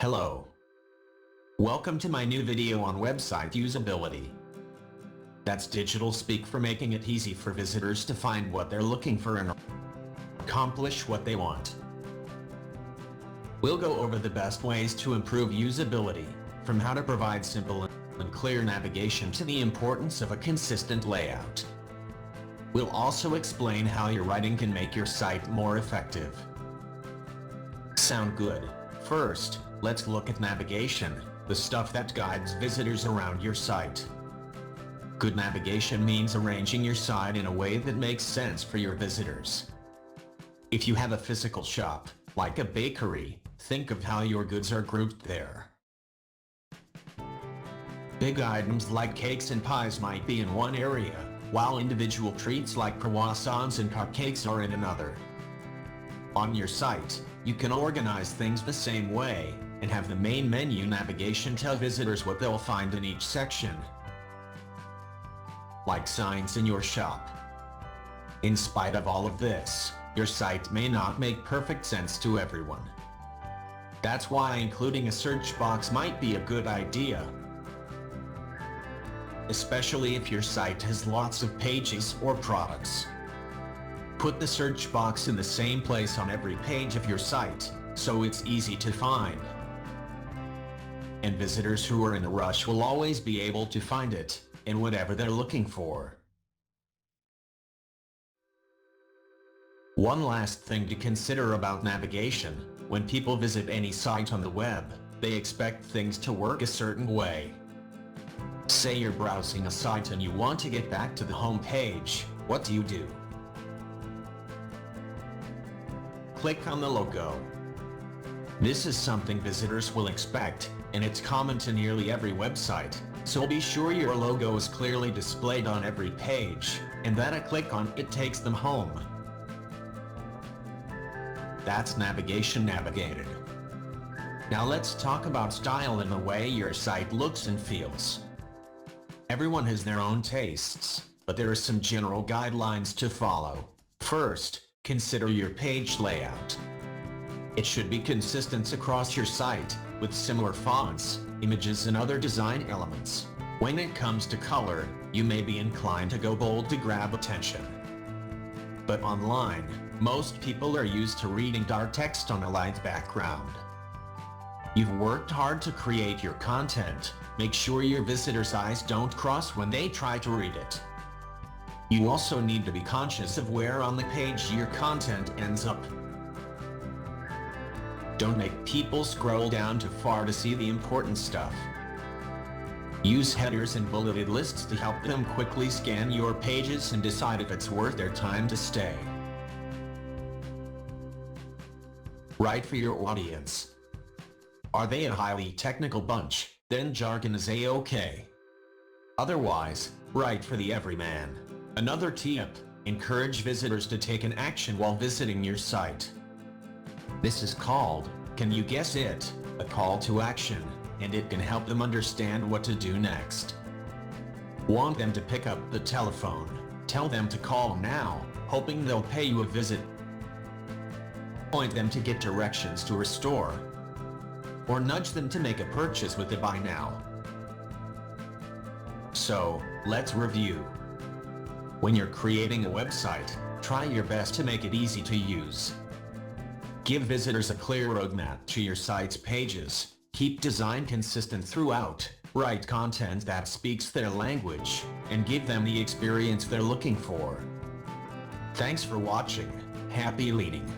Hello. Welcome to my new video on website usability. That's digital speak for making it easy for visitors to find what they're looking for and accomplish what they want. We'll go over the best ways to improve usability, from how to provide simple and clear navigation to the importance of a consistent layout. We'll also explain how your writing can make your site more effective. Sound good? First, let's look at navigation, the stuff that guides visitors around your site. Good navigation means arranging your site in a way that makes sense for your visitors. If you have a physical shop, like a bakery, think of how your goods are grouped there. Big items like cakes and pies might be in one area, while individual treats like croissants and cupcakes are in another. On your site, you can organize things the same way, and have the main menu navigation tell visitors what they'll find in each section. Like signs in your shop. In spite of all of this, your site may not make perfect sense to everyone. That's why including a search box might be a good idea. Especially if your site has lots of pages or products. Put the search box in the same place on every page of your site, so it's easy to find. And visitors who are in a rush will always be able to find it, and whatever they're looking for. One last thing to consider about navigation: when people visit any site on the web, they expect things to work a certain way. Say you're browsing a site and you want to get back to the home page, what do? Click on the logo. This is something visitors will expect, and it's common to nearly every website, so be sure your logo is clearly displayed on every page, and that a click on it takes them home. That's navigation navigated. Now let's talk about style and the way your site looks and feels. Everyone has their own tastes, but there are some general guidelines to follow. First, consider your page layout. It should be consistent across your site, with similar fonts, images and other design elements. When it comes to color, you may be inclined to go bold to grab attention. But online, most people are used to reading dark text on a light background. You've worked hard to create your content. Make sure your visitors' eyes don't cross when they try to read it. You also need to be conscious of where on the page your content ends up. Don't make people scroll down too far to see the important stuff. Use headers and bulleted lists to help them quickly scan your pages and decide if it's worth their time to stay. Write for your audience. Are they a highly technical bunch? Then jargon is a-okay. Otherwise, write for the everyman. Another tip: encourage visitors to take an action while visiting your site. This is called, can you guess it, a call to action, and it can help them understand what to do next. Want them to pick up the telephone? Tell them to call now, hoping they'll pay you a visit. Point them to get directions to a store. Or nudge them to make a purchase with the buy now. So, let's review. When you're creating a website, try your best to make it easy to use. Give visitors a clear roadmap to your site's pages. Keep design consistent throughout. Write content that speaks their language, and give them the experience they're looking for. Thanks for watching. Happy leading.